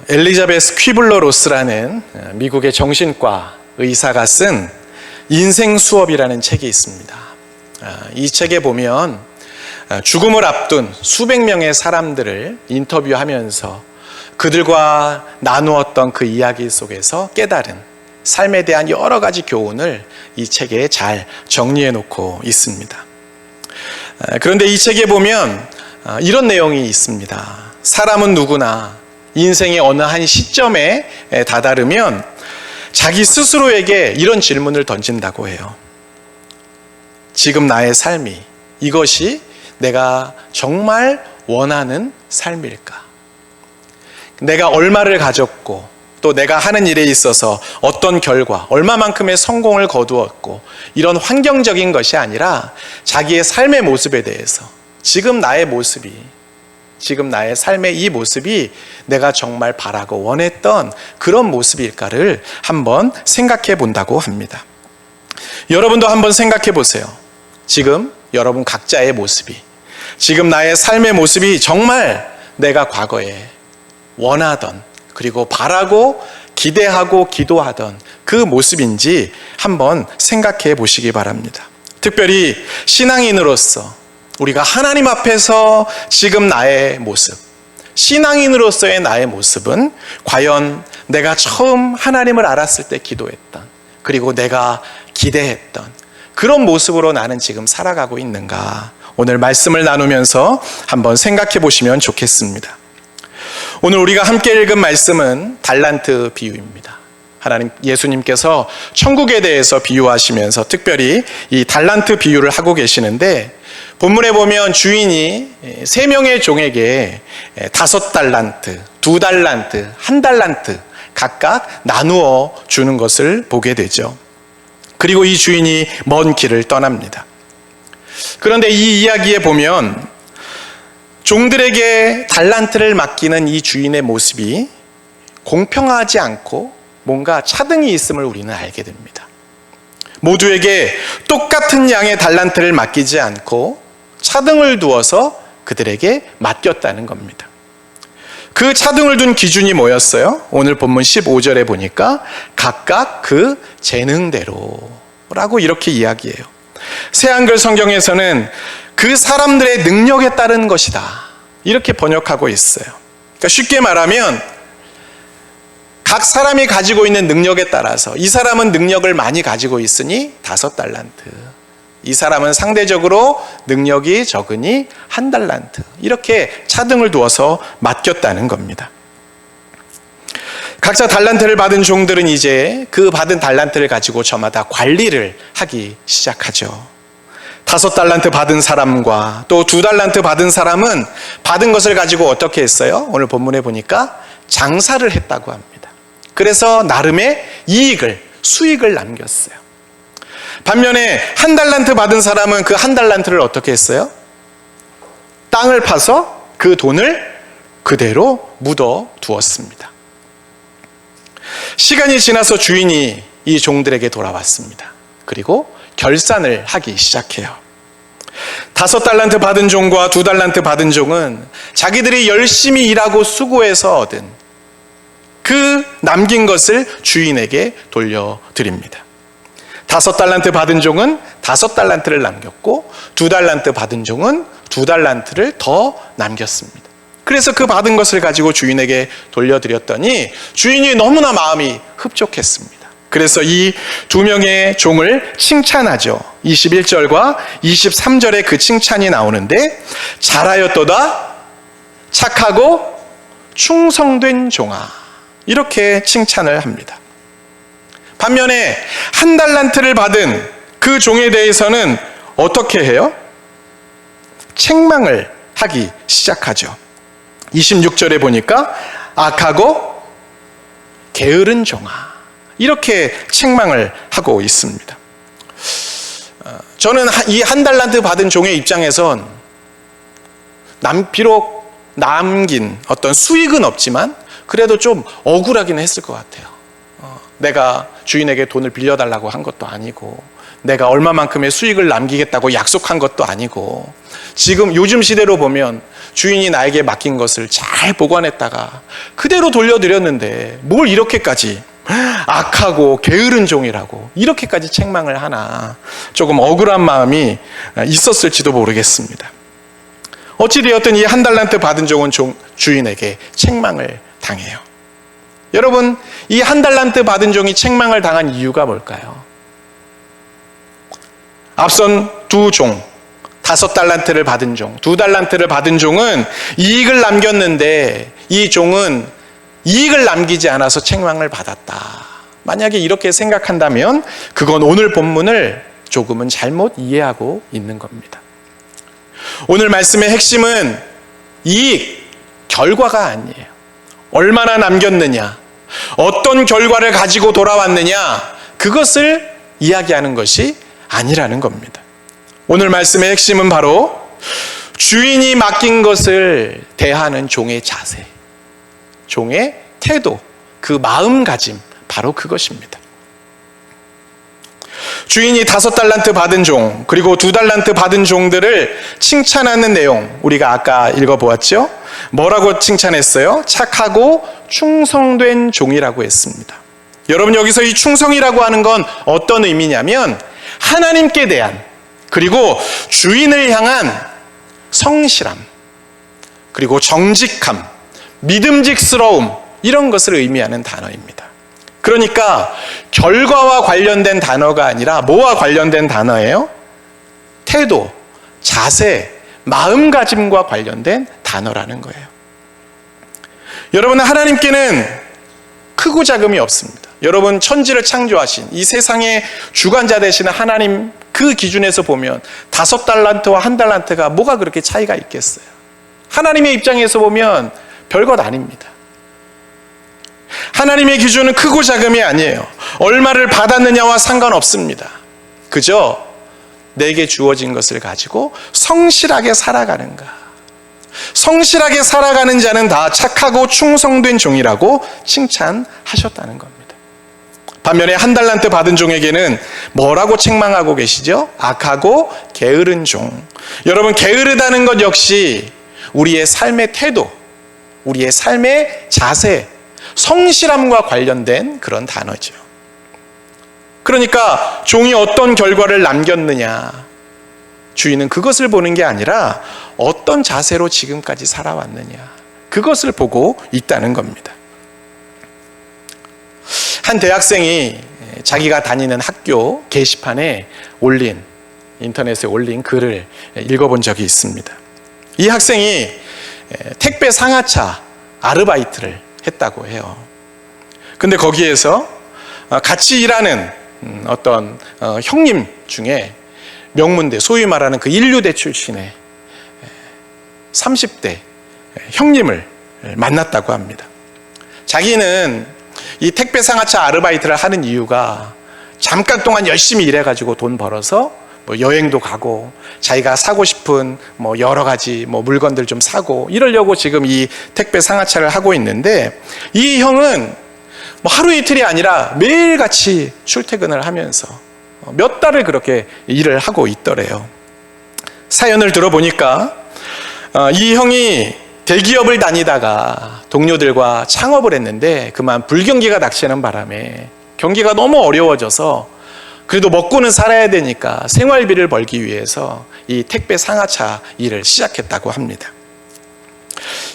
엘리자베스 퀴블러 로스라는 미국의 정신과 의사가 쓴 인생 수업이라는 책이 있습니다. 이 책에 보면 죽음을 앞둔 수백 명의 사람들을 인터뷰하면서 그들과 나누었던 그 이야기 속에서 깨달은 삶에 대한 여러 가지 교훈을 이 책에 잘 정리해 놓고 있습니다. 그런데 이 책에 보면 이런 내용이 있습니다. 사람은 누구나 인생의 어느 한 시점에 다다르면 자기 스스로에게 이런 질문을 던진다고 해요. 지금 나의 삶이 이것이 내가 정말 원하는 삶일까? 내가 얼마를 가졌고 또 내가 하는 일에 있어서 어떤 결과, 얼마만큼의 성공을 거두었고 이런 환경적인 것이 아니라 자기의 삶의 모습에 대해서 지금 나의 모습이, 지금 나의 삶의 이 모습이 내가 정말 바라고 원했던 그런 모습일까를 한번 생각해 본다고 합니다. 여러분도 한번 생각해 보세요. 지금 여러분 각자의 모습이, 지금 나의 삶의 모습이 정말 내가 과거에 원하던, 그리고 바라고 기대하고 기도하던 그 모습인지 한번 생각해 보시기 바랍니다. 특별히 신앙인으로서 우리가 하나님 앞에서 지금 나의 모습, 신앙인으로서의 나의 모습은 과연 내가 처음 하나님을 알았을 때 기도했던, 그리고 내가 기대했던 그런 모습으로 나는 지금 살아가고 있는가? 오늘 말씀을 나누면서 한번 생각해 보시면 좋겠습니다. 오늘 우리가 함께 읽은 말씀은 달란트 비유입니다. 하나님, 예수님께서 천국에 대해서 비유하시면서 특별히 이 달란트 비유를 하고 계시는데, 본문에 보면 주인이 3명의 종에게 5달란트, 2달란트, 1달란트 각각 나누어 주는 것을 보게 되죠. 그리고 이 주인이 먼 길을 떠납니다. 그런데 이 이야기에 보면 종들에게 달란트를 맡기는 이 주인의 모습이 공평하지 않고 뭔가 차등이 있음을 우리는 알게 됩니다. 모두에게 똑같은 양의 달란트를 맡기지 않고 차등을 두어서 그들에게 맡겼다는 겁니다. 그 차등을 둔 기준이 뭐였어요? 오늘 본문 15절에 보니까 각각 그 재능대로라고 이렇게 이야기해요. 새한글 성경에서는 그 사람들의 능력에 따른 것이다, 이렇게 번역하고 있어요. 그러니까 쉽게 말하면 각 사람이 가지고 있는 능력에 따라서 이 사람은 능력을 많이 가지고 있으니 5달란트, 이 사람은 상대적으로 능력이 적으니 1달란트, 이렇게 차등을 두어서 맡겼다는 겁니다. 각자 달란트를 받은 종들은 이제 그 받은 달란트를 가지고 저마다 관리를 하기 시작하죠. 5달란트 받은 사람과 또 2달란트 받은 사람은 받은 것을 가지고 어떻게 했어요? 오늘 본문에 보니까 장사를 했다고 합니다. 그래서 나름의 이익을, 수익을 남겼어요. 반면에 1달란트 받은 사람은 그 1달란트를 어떻게 했어요? 땅을 파서 그 돈을 그대로 묻어 두었습니다. 시간이 지나서 주인이 이 종들에게 돌아왔습니다. 그리고 결산을 하기 시작해요. 5달란트 받은 종과 2달란트 받은 종은 자기들이 열심히 일하고 수고해서 얻은 그 남긴 것을 주인에게 돌려드립니다. 5달란트 받은 종은 5달란트를 남겼고 2달란트 받은 종은 2달란트를 더 남겼습니다. 그래서 그 받은 것을 가지고 주인에게 돌려드렸더니 주인이 너무나 마음이 흡족했습니다. 그래서 이 2명의 종을 칭찬하죠. 21절과 23절에 그 칭찬이 나오는데, 잘하였도다 착하고 충성된 종아, 이렇게 칭찬을 합니다. 반면에 1달란트를 받은 그 종에 대해서는 어떻게 해요? 책망을 하기 시작하죠. 26절에 보니까 악하고 게으른 종아, 이렇게 책망을 하고 있습니다. 저는 이 1달란트 받은 종의 입장에선 비록 남긴 어떤 수익은 없지만 그래도 좀 억울하긴 했을 것 같아요. 내가 주인에게 돈을 빌려달라고 한 것도 아니고 내가 얼마만큼의 수익을 남기겠다고 약속한 것도 아니고, 지금 요즘 시대로 보면 주인이 나에게 맡긴 것을 잘 보관했다가 그대로 돌려드렸는데 뭘 이렇게까지 악하고 게으른 종이라고 이렇게까지 책망을 하나, 조금 억울한 마음이 있었을지도 모르겠습니다. 어찌되었든 이 한 달란트 받은 종은 주인에게 책망을 당해요. 여러분, 이 한 달란트 받은 종이 책망을 당한 이유가 뭘까요? 앞선 두 종, 5달란트를 받은 종, 2달란트를 받은 종은 이익을 남겼는데 이 종은 이익을 남기지 않아서 책망을 받았다. 만약에 이렇게 생각한다면 그건 오늘 본문을 조금은 잘못 이해하고 있는 겁니다. 오늘 말씀의 핵심은 이익, 결과가 아니에요. 얼마나 남겼느냐, 어떤 결과를 가지고 돌아왔느냐, 그것을 이야기하는 것이 아니라는 겁니다. 오늘 말씀의 핵심은 바로 주인이 맡긴 것을 대하는 종의 자세, 종의 태도, 그 마음가짐, 바로 그것입니다. 주인이 5달란트 받은 종, 그리고 2달란트 받은 종들을 칭찬하는 내용, 우리가 아까 읽어보았죠? 뭐라고 칭찬했어요? 착하고 충성된 종이라고 했습니다. 여러분, 여기서 이 충성이라고 하는 건 어떤 의미냐면 하나님께 대한, 그리고 주인을 향한 성실함, 그리고 정직함, 믿음직스러움, 이런 것을 의미하는 단어입니다. 그러니까 결과와 관련된 단어가 아니라 뭐와 관련된 단어예요? 태도, 자세, 마음가짐과 관련된 단어라는 거예요. 여러분, 하나님께는 크고 작음이 없습니다. 여러분, 천지를 창조하신 이 세상의 주관자 되시는 하나님, 그 기준에서 보면 5달란트와 1달란트가 뭐가 그렇게 차이가 있겠어요? 하나님의 입장에서 보면 별것 아닙니다. 하나님의 기준은 크고 작음이 아니에요. 얼마를 받았느냐와 상관없습니다. 그저 내게 주어진 것을 가지고 성실하게 살아가는가. 성실하게 살아가는 자는 다 착하고 충성된 종이라고 칭찬하셨다는 겁니다. 반면에 1달란트 받은 종에게는 뭐라고 책망하고 계시죠? 악하고 게으른 종. 여러분, 게으르다는 것 역시 우리의 삶의 태도, 우리의 삶의 자세, 성실함과 관련된 그런 단어죠. 그러니까 종이 어떤 결과를 남겼느냐, 주인은 그것을 보는 게 아니라 어떤 자세로 지금까지 살아왔느냐, 그것을 보고 있다는 겁니다. 한 대학생이 자기가 다니는 학교 게시판에 올린, 인터넷에 올린 글을 읽어본 적이 있습니다. 이 학생이 택배 상하차 아르바이트를 했다고 해요. 근데 거기에서 같이 일하는 어떤 형님 중에 명문대, 소위 말하는 그 인류대 출신의 30대 형님을 만났다고 합니다. 자기는 이 택배 상하차 아르바이트를 하는 이유가 잠깐 동안 열심히 일해가지고 돈 벌어서 뭐 여행도 가고 자기가 사고 싶은 뭐 여러 가지 뭐 물건들 좀 사고 이러려고 지금 이 택배 상하차를 하고 있는데, 이 형은 뭐 하루 이틀이 아니라 매일같이 출퇴근을 하면서 몇 달을 그렇게 일을 하고 있더래요. 사연을 들어보니까 이 형이 대기업을 다니다가 동료들과 창업을 했는데 그만 불경기가 닥치는 바람에 경기가 너무 어려워져서 그래도 먹고는 살아야 되니까 생활비를 벌기 위해서 이 택배 상하차 일을 시작했다고 합니다.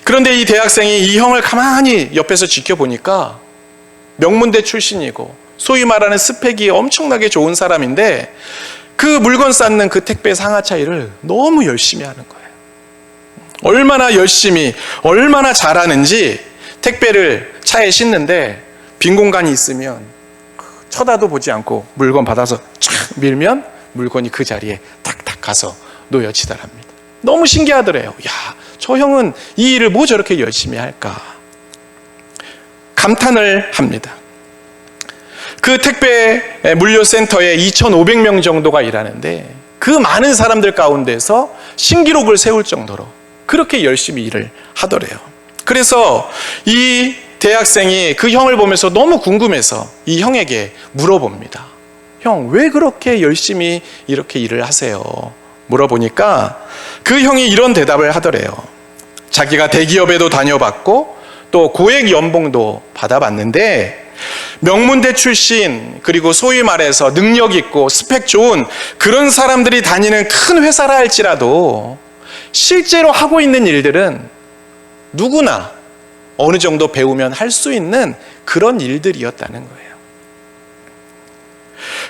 그런데 이 대학생이 이 형을 가만히 옆에서 지켜보니까 명문대 출신이고 소위 말하는 스펙이 엄청나게 좋은 사람인데 그 물건 쌓는 그 택배 상하차 일을 너무 열심히 하는 거예요. 얼마나 열심히, 얼마나 잘하는지 택배를 차에 싣는데 빈 공간이 있으면 쳐다도 보지 않고 물건 받아서 쫙 밀면 물건이 그 자리에 탁탁 가서 놓여지더랍니다. 너무 신기하더래요. 야, 저 형은 이 일을 뭐 저렇게 열심히 할까? 감탄을 합니다. 그 택배 물류센터에 2,500명 정도가 일하는데 그 많은 사람들 가운데서 신기록을 세울 정도로 그렇게 열심히 일을 하더래요. 그래서 이 대학생이 그 형을 보면서 너무 궁금해서 이 형에게 물어봅니다. 형, 왜 그렇게 열심히 이렇게 일을 하세요? 물어보니까 그 형이 이런 대답을 하더래요. 자기가 대기업에도 다녀봤고 또 고액 연봉도 받아봤는데 명문대 출신, 그리고 소위 말해서 능력 있고 스펙 좋은 그런 사람들이 다니는 큰 회사라 할지라도 실제로 하고 있는 일들은 누구나 어느 정도 배우면 할 수 있는 그런 일들이었다는 거예요.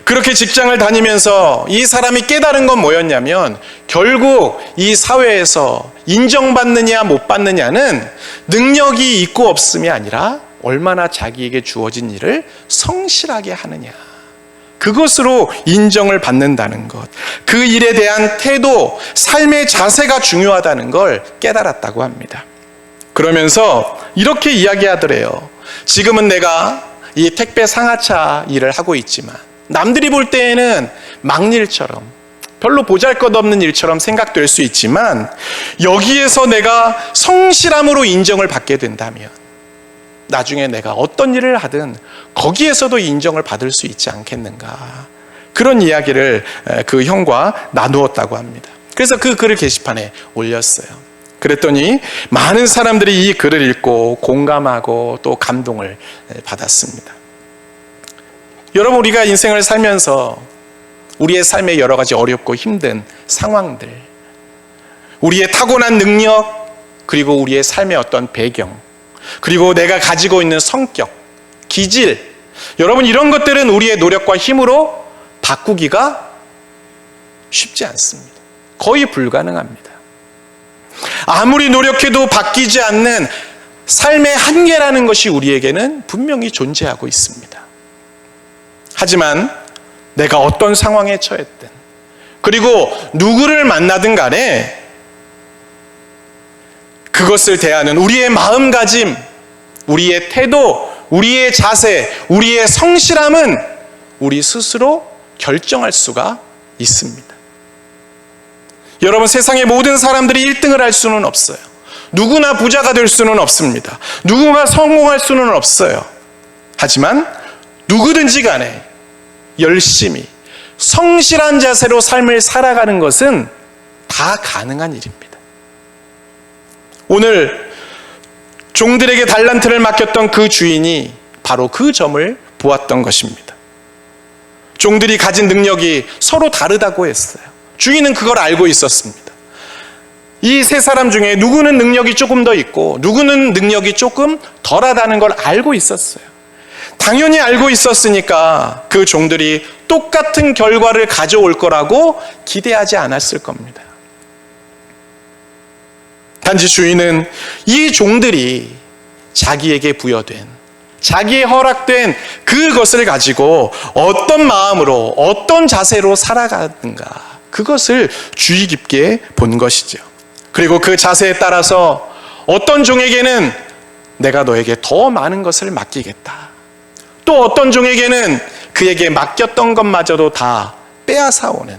그렇게 직장을 다니면서 이 사람이 깨달은 건 뭐였냐면, 결국 이 사회에서 인정받느냐 못 받느냐는 능력이 있고 없음이 아니라 얼마나 자기에게 주어진 일을 성실하게 하느냐, 그것으로 인정을 받는다는 것, 그 일에 대한 태도, 삶의 자세가 중요하다는 걸 깨달았다고 합니다. 그러면서 이렇게 이야기하더래요. 지금은 내가 이 택배 상하차 일을 하고 있지만 남들이 볼 때에는 막일처럼, 별로 보잘것없는 일처럼 생각될 수 있지만, 여기에서 내가 성실함으로 인정을 받게 된다면 나중에 내가 어떤 일을 하든 거기에서도 인정을 받을 수 있지 않겠는가, 그런 이야기를 그 형과 나누었다고 합니다. 그래서 그 글을 게시판에 올렸어요. 그랬더니 많은 사람들이 이 글을 읽고 공감하고 또 감동을 받았습니다. 여러분, 우리가 인생을 살면서 우리의 삶에 여러 가지 어렵고 힘든 상황들, 우리의 타고난 능력, 그리고 우리의 삶의 어떤 배경, 그리고 내가 가지고 있는 성격, 기질, 여러분, 이런 것들은 우리의 노력과 힘으로 바꾸기가 쉽지 않습니다. 거의 불가능합니다. 아무리 노력해도 바뀌지 않는 삶의 한계라는 것이 우리에게는 분명히 존재하고 있습니다. 하지만 내가 어떤 상황에 처했든, 그리고 누구를 만나든 간에 그것을 대하는 우리의 마음가짐, 우리의 태도, 우리의 자세, 우리의 성실함은 우리 스스로 결정할 수가 있습니다. 여러분, 세상의 모든 사람들이 1등을 할 수는 없어요. 누구나 부자가 될 수는 없습니다. 누구나 성공할 수는 없어요. 하지만 누구든지 간에 열심히 성실한 자세로 삶을 살아가는 것은 다 가능한 일입니다. 오늘 종들에게 달란트를 맡겼던 그 주인이 바로 그 점을 보았던 것입니다. 종들이 가진 능력이 서로 다르다고 했어요. 주인은 그걸 알고 있었습니다. 이 세 사람 중에 누구는 능력이 조금 더 있고 누구는 능력이 조금 덜하다는 걸 알고 있었어요. 당연히 알고 있었으니까 그 종들이 똑같은 결과를 가져올 거라고 기대하지 않았을 겁니다. 단지 주인은 이 종들이 자기에게 부여된, 자기의 허락된 그것을 가지고 어떤 마음으로, 어떤 자세로 살아가는가, 그것을 주의 깊게 본 것이죠. 그리고 그 자세에 따라서 어떤 종에게는 내가 너에게 더 많은 것을 맡기겠다, 또 어떤 종에게는 그에게 맡겼던 것마저도 다 빼앗아오는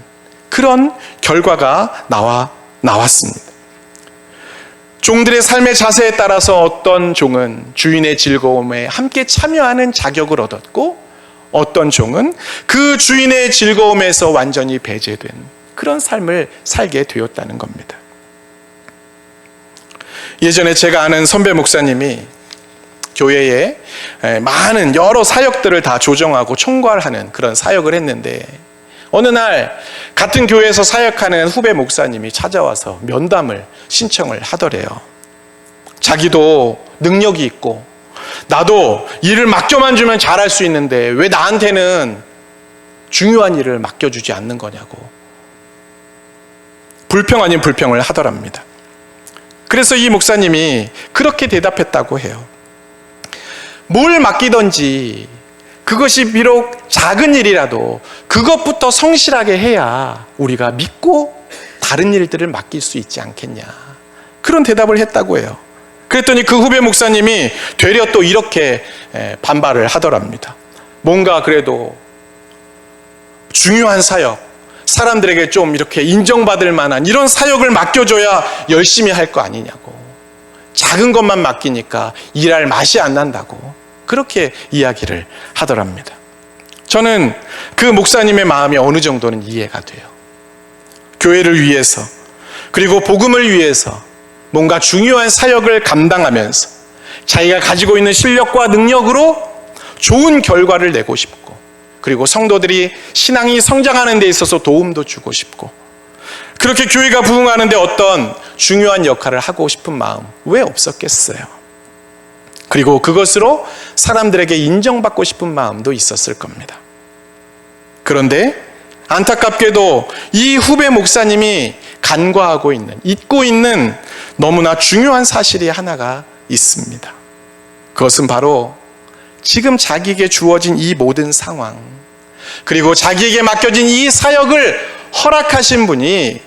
그런 결과가 나왔습니다. 종들의 삶의 자세에 따라서 어떤 종은 주인의 즐거움에 함께 참여하는 자격을 얻었고, 어떤 종은 그 주인의 즐거움에서 완전히 배제된 그런 삶을 살게 되었다는 겁니다. 예전에 제가 아는 선배 목사님이 교회에 많은 여러 사역들을 다 조정하고 총괄하는 그런 사역을 했는데, 어느 날 같은 교회에서 사역하는 후배 목사님이 찾아와서 면담을 신청을 하더래요. 자기도 능력이 있고 나도 일을 맡겨만 주면 잘할 수 있는데 왜 나한테는 중요한 일을 맡겨주지 않는 거냐고 불평 아닌 불평을 하더랍니다. 그래서 이 목사님이 그렇게 대답했다고 해요. 뭘 맡기든지 그것이 비록 작은 일이라도 그것부터 성실하게 해야 우리가 믿고 다른 일들을 맡길 수 있지 않겠냐, 그런 대답을 했다고 해요. 그랬더니 그 후배 목사님이 되려 또 이렇게 반발을 하더랍니다. 뭔가 그래도 중요한 사역, 사람들에게 좀 이렇게 인정받을 만한 이런 사역을 맡겨줘야 열심히 할 거 아니냐고, 작은 것만 맡기니까 일할 맛이 안 난다고 그렇게 이야기를 하더랍니다. 저는 그 목사님의 마음이 어느 정도는 이해가 돼요. 교회를 위해서, 그리고 복음을 위해서 뭔가 중요한 사역을 감당하면서 자기가 가지고 있는 실력과 능력으로 좋은 결과를 내고 싶고, 그리고 성도들이 신앙이 성장하는 데 있어서 도움도 주고 싶고, 그렇게 교회가 부흥하는 데 어떤 중요한 역할을 하고 싶은 마음 왜 없었겠어요? 그리고 그것으로 사람들에게 인정받고 싶은 마음도 있었을 겁니다. 그런데 안타깝게도 이 후배 목사님이 간과하고 있는, 잊고 있는 너무나 중요한 사실이 하나가 있습니다. 그것은 바로 지금 자기에게 주어진 이 모든 상황, 그리고 자기에게 맡겨진 이 사역을 허락하신 분이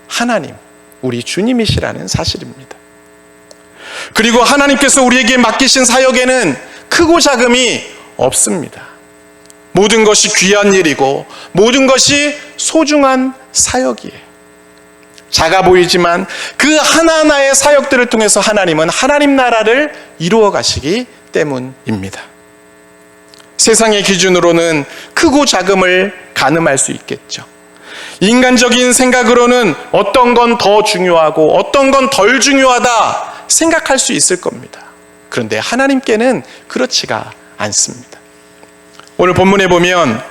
하나님, 우리 주님이시라는 사실입니다. 그리고 하나님께서 우리에게 맡기신 사역에는 크고 작음이 없습니다. 모든 것이 귀한 일이고 모든 것이 소중한 사역이에요. 작아 보이지만 그 하나하나의 사역들을 통해서 하나님은 하나님 나라를 이루어 가시기 때문입니다. 세상의 기준으로는 크고 작음을 가늠할 수 있겠죠. 인간적인 생각으로는 어떤 건 더 중요하고 어떤 건 덜 중요하다 생각할 수 있을 겁니다. 그런데 하나님께는 그렇지가 않습니다. 오늘 본문에 보면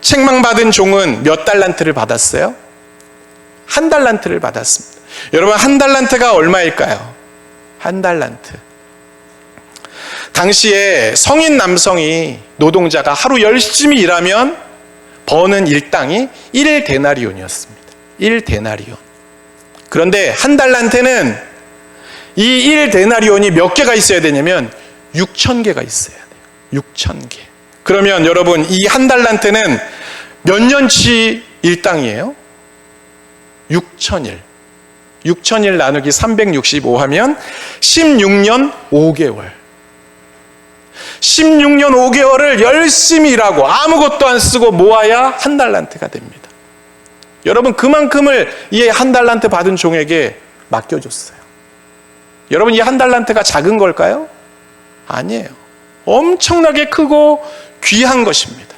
책망받은 종은 몇 달란트를 받았어요? 1달란트를 받았습니다. 여러분, 1달란트가 얼마일까요? 1달란트. 당시에 성인 남성이, 노동자가 하루 열심히 일하면 버는 일당이 1데나리온이었습니다. 1데나리온. 그런데 1달란트는 이 1데나리온이 몇 개가 있어야 되냐면 6,000개가 있어야 돼요. 6,000개. 그러면 여러분, 이 1달란트는 몇 년치 일당이에요? 6,000일. 6,000일 나누기 365 하면 16년 5개월. 16년 5개월을 열심히 일하고 아무것도 안 쓰고 모아야 1달란트가 됩니다. 여러분, 그만큼을 이 1달란트 받은 종에게 맡겨줬어요. 여러분, 이 1달란트가 작은 걸까요? 아니에요. 엄청나게 크고 귀한 것입니다.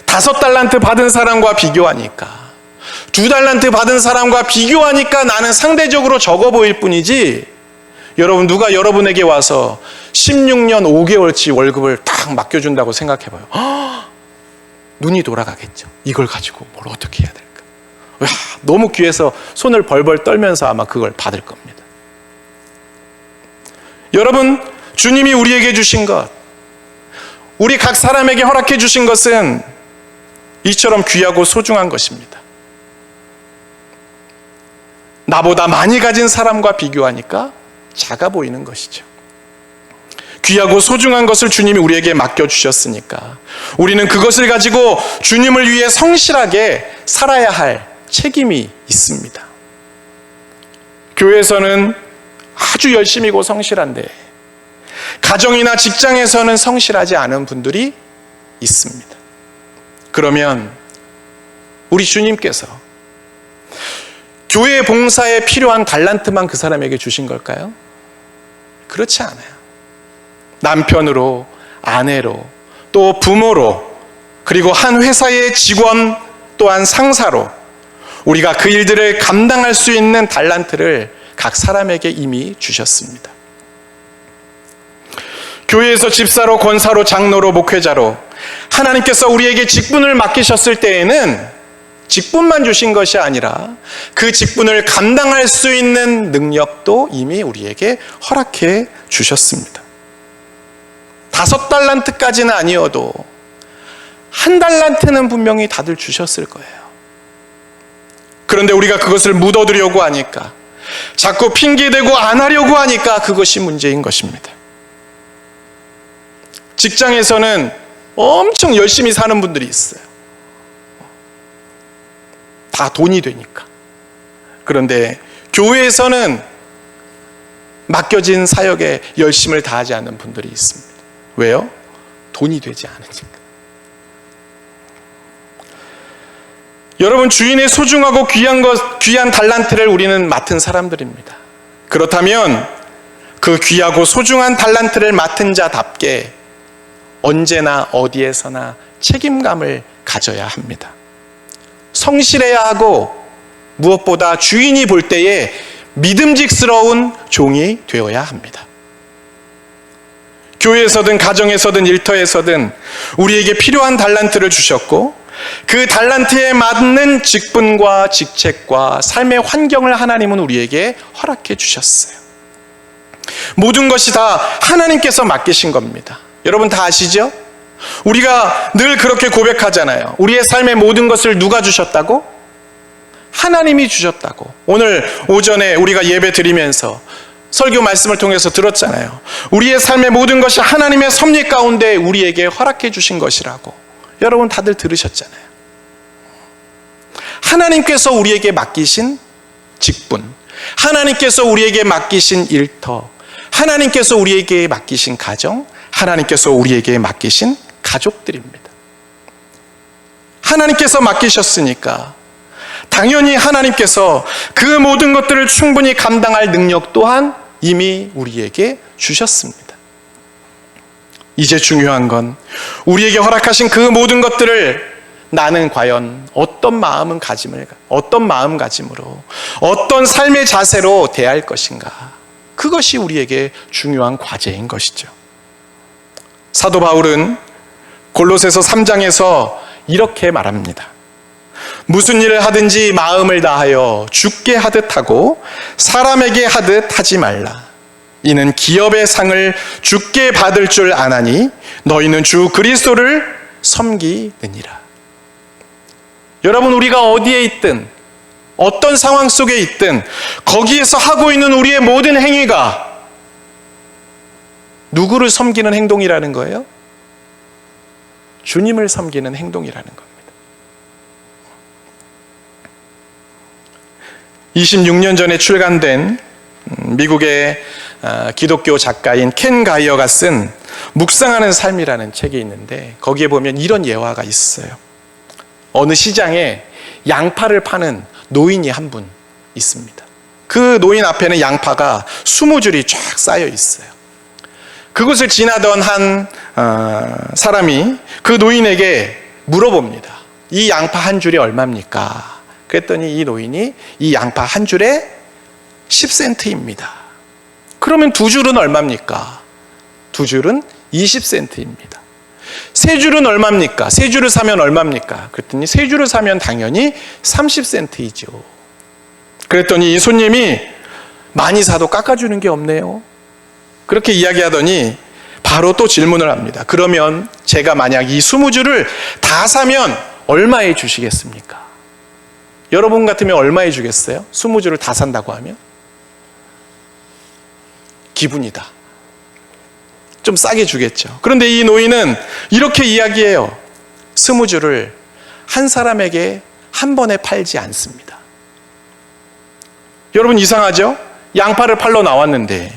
5달란트 받은 사람과 비교하니까, 2달란트 받은 사람과 비교하니까 나는 상대적으로 적어 보일 뿐이지, 여러분, 누가 여러분에게 와서 16년 5개월치 월급을 딱 맡겨준다고 생각해봐요. 눈이 돌아가겠죠. 이걸 가지고 뭘 어떻게 해야 될까? 야, 너무 귀해서 손을 벌벌 떨면서 아마 그걸 받을 겁니다. 여러분, 주님이 우리에게 주신 것, 우리 각 사람에게 허락해 주신 것은 이처럼 귀하고 소중한 것입니다. 나보다 많이 가진 사람과 비교하니까 작아 보이는 것이죠. 귀하고 소중한 것을 주님이 우리에게 맡겨주셨으니까 우리는 그것을 가지고 주님을 위해 성실하게 살아야 할 책임이 있습니다. 교회에서는 아주 열심히고 성실한데 가정이나 직장에서는 성실하지 않은 분들이 있습니다. 그러면 우리 주님께서 교회 봉사에 필요한 달란트만 그 사람에게 주신 걸까요? 그렇지 않아요. 남편으로, 아내로, 또 부모로, 그리고 한 회사의 직원 또한 상사로 우리가 그 일들을 감당할 수 있는 달란트를 각 사람에게 이미 주셨습니다. 교회에서 집사로, 권사로, 장로로, 목회자로 하나님께서 우리에게 직분을 맡기셨을 때에는 직분만 주신 것이 아니라 그 직분을 감당할 수 있는 능력도 이미 우리에게 허락해 주셨습니다. 5달란트까지는 아니어도 1달란트는 분명히 다들 주셨을 거예요. 그런데 우리가 그것을 묻어두려고 하니까, 자꾸 핑계대고 안 하려고 하니까 그것이 문제인 것입니다. 직장에서는 엄청 열심히 사는 분들이 있어요. 다 돈이 되니까. 그런데 교회에서는 맡겨진 사역에 열심을 다하지 않는 분들이 있습니다. 왜요? 돈이 되지 않으니까. 여러분, 주인의 소중하고 귀한 달란트를 우리는 맡은 사람들입니다. 그렇다면 그 귀하고 소중한 달란트를 맡은 자답게 언제나 어디에서나 책임감을 가져야 합니다. 성실해야 하고 무엇보다 주인이 볼 때에 믿음직스러운 종이 되어야 합니다. 교회에서든 가정에서든 일터에서든 우리에게 필요한 달란트를 주셨고 그 달란트에 맞는 직분과 직책과 삶의 환경을 하나님은 우리에게 허락해 주셨어요. 모든 것이 다 하나님께서 맡기신 겁니다. 여러분 다 아시죠? 우리가 늘 그렇게 고백하잖아요. 우리의 삶의 모든 것을 누가 주셨다고? 하나님이 주셨다고. 오늘 오전에 우리가 예배 드리면서 설교 말씀을 통해서 들었잖아요. 우리의 삶의 모든 것이 하나님의 섭리 가운데 우리에게 허락해 주신 것이라고. 여러분 다들 들으셨잖아요. 하나님께서 우리에게 맡기신 직분, 하나님께서 우리에게 맡기신 일터, 하나님께서 우리에게 맡기신 가정, 하나님께서 우리에게 맡기신 가족들입니다. 하나님께서 맡기셨으니까 당연히 하나님께서 그 모든 것들을 충분히 감당할 능력 또한 이미 우리에게 주셨습니다. 이제 중요한 건 우리에게 허락하신 그 모든 것들을 나는 과연 어떤 마음가짐으로, 어떤 삶의 자세로 대할 것인가? 그것이 우리에게 중요한 과제인 것이죠. 사도 바울은 골로새서 3장에서 이렇게 말합니다. 무슨 일을 하든지 마음을 다하여 주께 하듯 하고 사람에게 하듯 하지 말라. 이는 기업의 상을 주께 받을 줄 아나니 너희는 주 그리스도를 섬기느니라. 여러분 우리가 어디에 있든 어떤 상황 속에 있든 거기에서 하고 있는 우리의 모든 행위가 누구를 섬기는 행동이라는 거예요? 주님을 섬기는 행동이라는 겁니다. 26년 전에 출간된 미국의 기독교 작가인 켄 가이어가 쓴 묵상하는 삶이라는 책이 있는데 거기에 보면 이런 예화가 있어요. 어느 시장에 양파를 파는 노인이 한 분 있습니다. 그 노인 앞에는 양파가 20줄이 쫙 쌓여 있어요. 그곳을 지나던 한 사람이 그 노인에게 물어봅니다. 이 양파 한 줄이 얼마입니까? 그랬더니 이 노인이 이 양파 한 줄에 10센트입니다. 그러면 두 줄은 얼마입니까? 두 줄은 20센트입니다. 세 줄은 얼마입니까? 세 줄을 사면 얼마입니까? 그랬더니 세 줄을 사면 당연히 30센트이죠. 그랬더니 이 손님이 많이 사도 깎아주는 게 없네요. 그렇게 이야기하더니 바로 또 질문을 합니다. 그러면 제가 만약 이 20줄을 다 사면 얼마에 주시겠습니까? 여러분 같으면 얼마에 주겠어요? 20줄을 다 산다고 하면? 기분이다. 좀 싸게 주겠죠. 그런데 이 노인은 이렇게 이야기해요. 20줄을 한 사람에게 한 번에 팔지 않습니다. 여러분 이상하죠? 양파를 팔러 나왔는데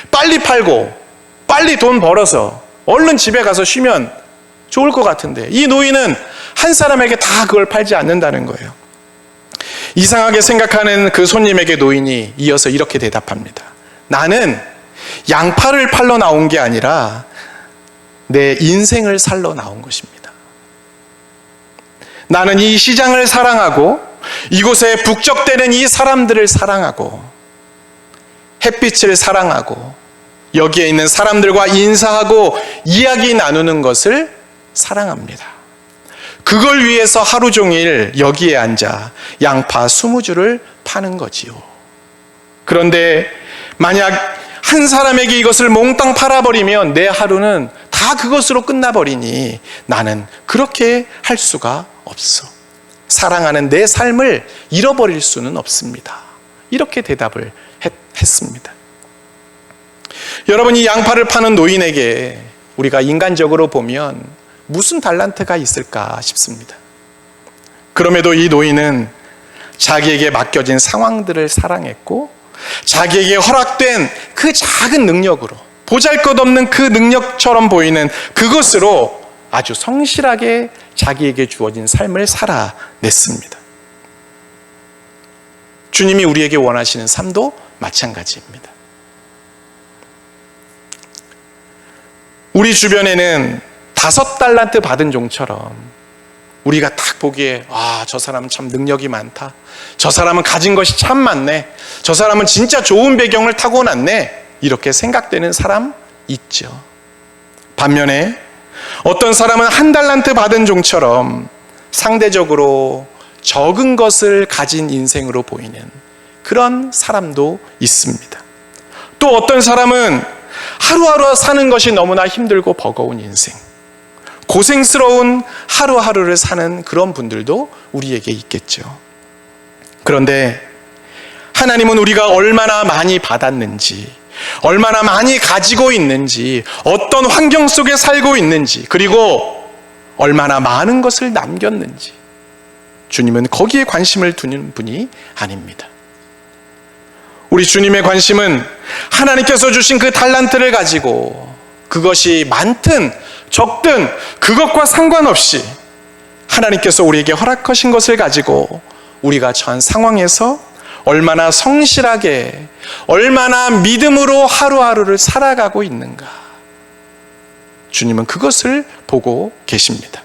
빨리 팔고 빨리 돈 벌어서 얼른 집에 가서 쉬면 좋을 것 같은데 이 노인은 한 사람에게 다 그걸 팔지 않는다는 거예요. 이상하게 생각하는 그 손님에게 노인이 이어서 이렇게 대답합니다. 나는 양파를 팔러 나온 게 아니라 내 인생을 살러 나온 것입니다. 나는 이 시장을 사랑하고 이곳에 북적대는 이 사람들을 사랑하고 햇빛을 사랑하고 여기에 있는 사람들과 인사하고 이야기 나누는 것을 사랑합니다. 그걸 위해서 하루 종일 여기에 앉아 양파 20줄을 파는 거지요. 그런데 만약 한 사람에게 이것을 몽땅 팔아버리면 내 하루는 다 그것으로 끝나버리니 나는 그렇게 할 수가 없어. 사랑하는 내 삶을 잃어버릴 수는 없습니다. 이렇게 대답을 했습니다. 여러분 이 양파를 파는 노인에게 우리가 인간적으로 보면 무슨 달란트가 있을까 싶습니다. 그럼에도 이 노인은 자기에게 맡겨진 상황들을 사랑했고 자기에게 허락된 그 작은 능력으로 보잘것없는 그 능력처럼 보이는 그것으로 아주 성실하게 자기에게 주어진 삶을 살아냈습니다. 주님이 우리에게 원하시는 삶도 마찬가지입니다. 우리 주변에는 5달란트 받은 종처럼 우리가 딱 보기에 저 사람은 참 능력이 많다, 저 사람은 가진 것이 참 많네, 저 사람은 진짜 좋은 배경을 타고났네, 이렇게 생각되는 사람 있죠. 반면에 어떤 사람은 1달란트 받은 종처럼 상대적으로 적은 것을 가진 인생으로 보이는 그런 사람도 있습니다. 또 어떤 사람은 하루하루 사는 것이 너무나 힘들고 버거운 인생, 고생스러운 하루하루를 사는 그런 분들도 우리에게 있겠죠. 그런데 하나님은 우리가 얼마나 많이 받았는지, 얼마나 많이 가지고 있는지, 어떤 환경 속에 살고 있는지, 그리고 얼마나 많은 것을 남겼는지, 주님은 거기에 관심을 두는 분이 아닙니다. 우리 주님의 관심은 하나님께서 주신 그 달란트를 가지고 그것이 많든 적든 그것과 상관없이 하나님께서 우리에게 허락하신 것을 가지고 우리가 처한 상황에서 얼마나 성실하게, 얼마나 믿음으로 하루하루를 살아가고 있는가, 주님은 그것을 보고 계십니다.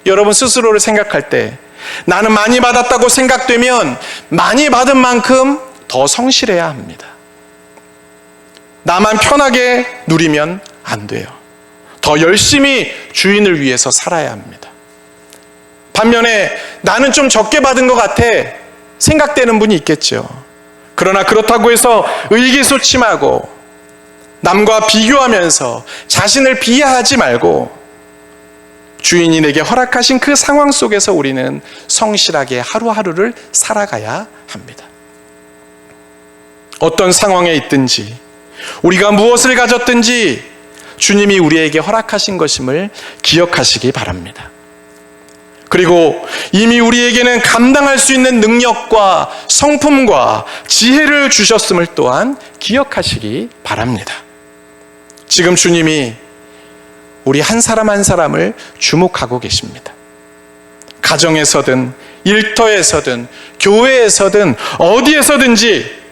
여러분 스스로를 생각할 때 나는 많이 받았다고 생각되면 많이 받은 만큼 더 성실해야 합니다. 나만 편하게 누리면 안 돼요. 더 열심히 주인을 위해서 살아야 합니다. 반면에 나는 좀 적게 받은 것 같아 생각되는 분이 있겠죠. 그러나 그렇다고 해서 의기소침하고 남과 비교하면서 자신을 비하하지 말고 주인이 내게 허락하신 그 상황 속에서 우리는 성실하게 하루하루를 살아가야 합니다. 어떤 상황에 있든지 우리가 무엇을 가졌든지 주님이 우리에게 허락하신 것임을 기억하시기 바랍니다. 그리고 이미 우리에게는 감당할 수 있는 능력과 성품과 지혜를 주셨음을 또한 기억하시기 바랍니다. 지금 주님이 우리 한 사람 한 사람을 주목하고 계십니다. 가정에서든 일터에서든 교회에서든 어디에서든지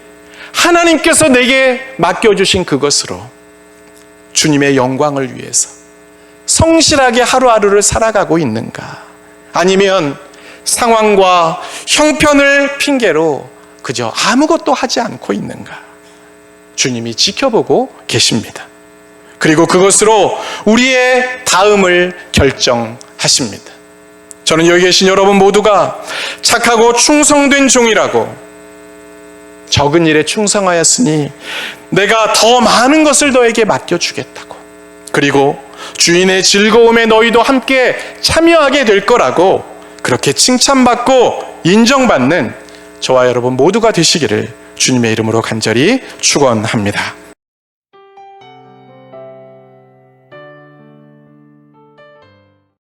하나님께서 내게 맡겨주신 그것으로 주님의 영광을 위해서 성실하게 하루하루를 살아가고 있는가, 아니면 상황과 형편을 핑계로 그저 아무것도 하지 않고 있는가, 주님이 지켜보고 계십니다. 그리고 그것으로 우리의 다음을 결정하십니다. 저는 여기 계신 여러분 모두가 착하고 충성된 종이라고, 적은 일에 충성하였으니 내가 더 많은 것을 너에게 맡겨주겠다고, 그리고 주인의 즐거움에 너희도 함께 참여하게 될 거라고 그렇게 칭찬받고 인정받는 저와 여러분 모두가 되시기를 주님의 이름으로 간절히 축원합니다.